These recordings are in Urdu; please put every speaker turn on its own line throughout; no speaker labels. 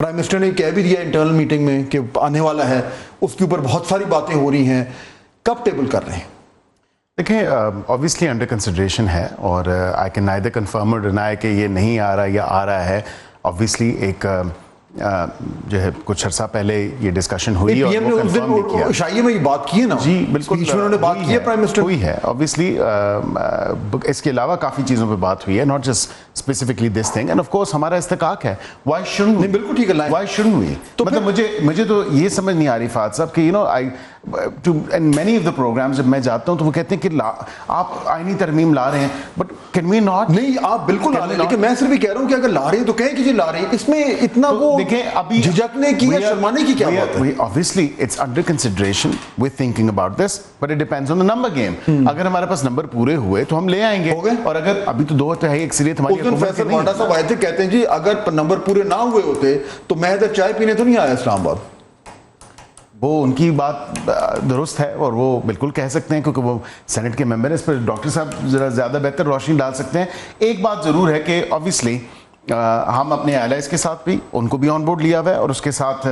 پرائم منسٹر نے کہہ بھی دیا انٹرنل میٹنگ میں کہ آنے والا ہے, اس کے اوپر بہت ساری باتیں ہو رہی ہیں, کب ٹیبل کر رہے ہیں؟
دیکھیں obviously انڈر کنسیڈریشن ہے, اور I can neither confirm or deny کہ یہ نہیں آ رہا یا آ رہا ہے. obviously ایک جو ہے کچھ عرصہ پہلے یہ ڈسکشن ہوئی اور وہ کنفرم بھی کیا.
شائیے میں یہ بات کی ہے نا,
جی بالکل
انہوں نے بات کی ہے, پرائم منسٹر
ہوئی ہے. obviously اس کے علاوہ کافی چیزوں پہ بات ہوئی ہے, not just specifically this thing, and of course ہمارا استحقاق ہے. why shouldn't we?
بالکل ٹھیک ہے,
why shouldn't we? مطلب مجھے تو یہ سمجھ نہیں آ رہی فہد صاحب کہ in many of the programs جب میں جاتا ہوں تو وہ کہتے ہیں کہ آپ آئینی ترمیم لا رہے ہیں, but can we not?
نہیں آپ بالکل لا رہے ہیں, لیکن میں صرف یہ کہہ رہا ہوں کہ اگر لا رہے ہیں تو کہیں کہ جی لا رہے ہیں, اس میں اتنا وہ جھجکنے کی یا شرمانے کی کیا بات ہے؟
obviously it's under consideration, we're thinking about this, but it depends on the number game. اگر ہمارے پاس نمبر پورے ہوئے تو ہم لے آئیں گے, اور اگر ابھی تو 2 تہائی اکثریت ہماری
حکومت کی نہیں. فیصل صاحب آئے تھے, کہتے ہیں جی اگر نمبر پورے نہ ہوئے ہوتے تو میں ادھر چائے پینے تو نہیں آیا اسلام آباد.
وہ ان کی بات درست ہے اور وہ بالکل کہہ سکتے ہیں کیونکہ وہ سینٹ کے ممبر ہیں, اس پر ڈاکٹر صاحب ذرا زیادہ بہتر روشنی ڈال سکتے ہیں. ایک بات ضرور ہے کہ obviously ہم اپنے allies کے ساتھ بھی ان کو بھی آن بورڈ لیا ہوا ہے, اور اس کے ساتھ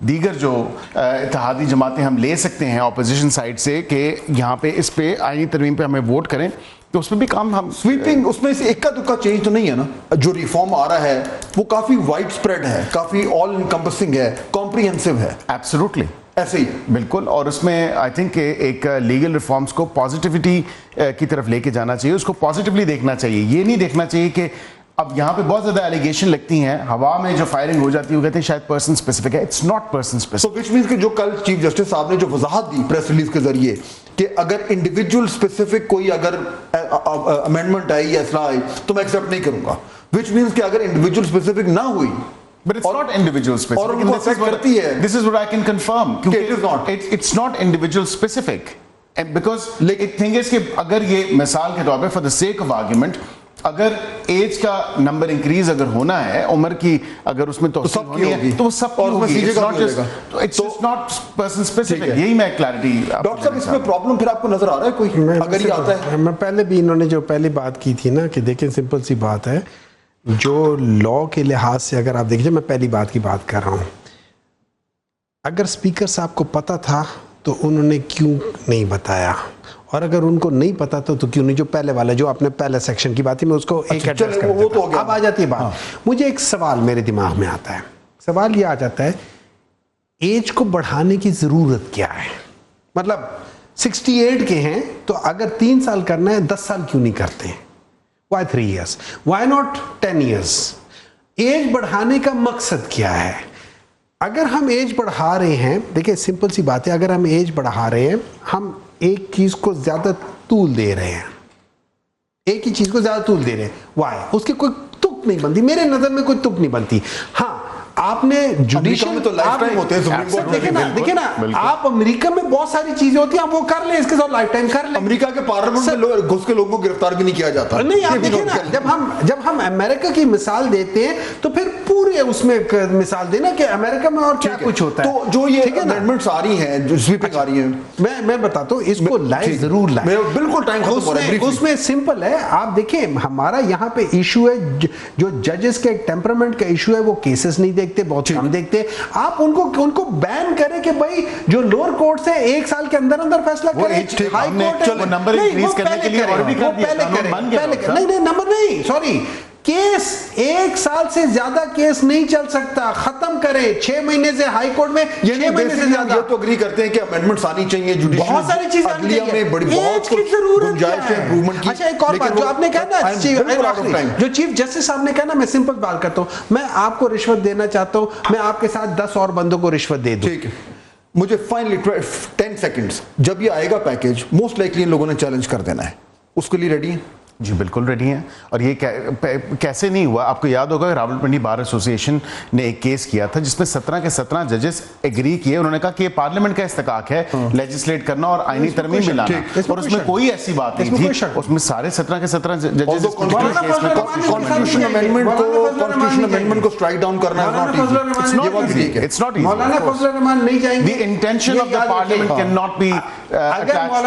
دیگر جو اتحادی جماعتیں ہم لے سکتے ہیں اپوزیشن سائڈ سے کہ یہاں پہ اس پہ آئینی ترمیم پہ ہمیں ووٹ کریں, تو اس میں بھی کام ہم
سویپنگ اس میں سے اکا دکا چینج تو نہیں ہے نا. جو ریفارم آ رہا ہے وہ کافی وائڈ اسپریڈ ہے, کافی آل انکمپسنگ ہے, کمپریہنسو ہے.
ایبسولوٹلی
ایسے ہی
بالکل, اور اس میں آئی تھنک کہ ایک لیگل ریفارمز کو پازیٹیوٹی کی طرف لے کے جانا چاہیے, اس کو پازیٹیولی دیکھنا چاہیے. یہ نہیں دیکھنا چاہیے کہ اب یہاں پہ بہت زیادہ ایلیگیشن لگتی ہیں, ہوا میں جو فائرنگ ہو جاتی ہے وہ کہتے ہیں شاید پرسن اسپیسیفک ہے. It's not person specific.
Which means کہ جو کل چیف جسٹس صاحب نے جو وضاحت دی پریس ریلیز کے ذریعے کہ اگر انڈیویجول اسپیسیفک کوئی اگر امینڈمنٹ آئی یا اصلاح آئی تو میں ایکسیپٹ نہیں کروں گا, وچ مینس کہ اگر انڈیویجول اسپیسیفک نہ ہوئی
But it's not individual specific.
اور ان کو افیکٹ کرتی ہے.
This is what I can confirm.
It is not.
It's not individual specific. And because the thing is کہ اگر یہ مثال کے طور پہ for the sake of argument اگر ایج کا نمبر انکریز اگر ہونا ہے, عمر کی اگر اس میں توسیع ہونی ہے تو وہ سب کی ہوگی. It's not person specific. یہی میں کلیئرٹی.
ڈاکٹر صاحب اس میں پرابلم پھر آپ کو نظر آ رہا ہے کوئی اگر یہ آتا ہے؟
میں پہلے بھی انہوں نے جو پہلی بات کی تھی نا کہ دیکھیں سمپل سی بات ہے, جو لا کے لحاظ سے اگر آپ دیکھیں, میں پہلی بات کی بات کر رہا ہوں, اگر اسپیکر صاحب کو پتا تھا تو انہوں نے کیوں نہیں بتایا, اور اگر ان کو نہیں پتا تھا تو کیوں نہیں. جو پہلے والا جو آپ نے پہلے سیکشن کی بات تھی میں اس کو ایک ایڈریس کر دیتا ہوں. اب آ جاتی ہے بات, مجھے ایک سوال میرے دماغ میں آتا ہے. سوال یہ آ جاتا ہے ایج کو بڑھانے کی ضرورت کیا ہے؟ مطلب 68 کے ہیں تو اگر 3 سال کرنا ہے 10 سال کیوں نہیں کرتے ہیں؟ Why 3 years? Why not 10 years? Age بڑھانے کا مقصد کیا ہے؟ اگر ہم ایج بڑھا رہے ہیں, دیکھیں سمپل سی بات ہے, اگر ہم ایج بڑھا رہے ہیں ہم ایک چیز کو زیادہ طول دے رہے ہیں, ایک ہی چیز کو زیادہ طول دے رہے ہیں. Why? اس کی کوئی تک نہیں بنتی, میرے نظر میں کوئی تک نہیں بنتی. ہاں آپ نے جوڈیشل میں تو لائف ٹائم ہوتے ہیں, دیکھیں نا آپ امریکہ میں بہت ساری چیزیں ہوتی ہیں, آپ وہ کر لیں, اس کے ساتھ لائف ٹائم کر لیں.
امریکہ کے پارلیمنٹ میں گھس کے لوگوں کو گرفتار بھی نہیں کیا جاتا.
نہیں آپ دیکھیں نا, جب ہم امریکہ کی مثال دیتے ہیں تو پھر پورے اس میں مثال دینا کہ امریکہ میں اور کیا کچھ ہوتا ہے.
تو جو یہ امینڈمنٹس آ رہی ہیں, جو سویپنگ آ رہی ہیں,
میں بتاتا ہوں اس کو لائے ضرور لائے,
بالکل ٹائم ختم ہو رہا ہے.
اس میں سمپل ہے, آپ دیکھیں ہمارا یہاں پہ ایشو ہے جو ججز کے ٹیمپرامنٹ کا ایشو ہے, وہ کیسز نہیں دیکھتے, بہت کم دیکھتے. آپ ان کو بین کریں کہ بھائی جو لوور کورٹ سے 1 سال کے اندر فیصلہ کریں.
ہائی کورٹ نمبر انکریز کرنے کے لیے اور بھی کر دیا.
نہیں نمبر نہیں, سوری, کیس 1 سال سے زیادہ کیس نہیں چل سکتا, ختم کریں. 6 مہینے سے ہائی کورٹ میں 6 مہینے سے زیادہ.
یہ تو اگری کرتے ہیں کہ امینڈمنٹس آنی چاہیے,
بہت ساری چیزیں آنی چاہیے, ایج کی ضرورت ہے. اچھا ایک اور بات جو آپ نے کہا نا, جو چیف جسٹس صاحب نے کہا نا, میں سمپل بات کرتا ہوں, میں آپ کو رشوت دینا چاہتا ہوں, میں آپ کے ساتھ 10 اور بندوں کو رشوت دے دوں.
ٹھیک ہے, مجھے فائنلی 10 سیکنڈز, جب یہ آئے گا پیکیج موسٹ لائکلی ان لوگوں نے چیلنج کر دینا ہے, اس کے لیے ریڈی ہیں؟
جی بالکل ریڈی ہیں. اور یہ کیسے نہیں ہوا, آپ کو یاد ہوگا راولپنڈی بار ایسوسی ایشن نے ایک کیس کیا تھا جس میں 17 کے 17 ججز ایگری کیے. انہوں نے کہا کہ یہ پارلیمنٹ کا استحقاق ہے لیجسلیٹ کرنا اور آئینی ترمیم بھی لانا, اور اس میں کوئی ایسی بات نہیں تھی. اس میں سارے 17 کے 17 ججز
کانسٹیٹیوشن امینڈمنٹ کو سٹرائک ڈاؤن کرنا ہے.
مولانا فضل الرحمان نہیں جائیں گے.
The intention of the parliament cannot be attached.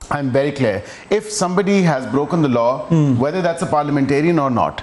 I'm very clear, if somebody has broken the law, whether that's a parliamentarian or not,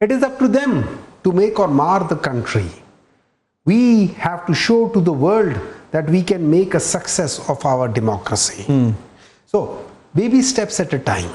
It is up to them to make or mar the country. We have to show to the world that we can make a success of our democracy. So, baby steps at a time.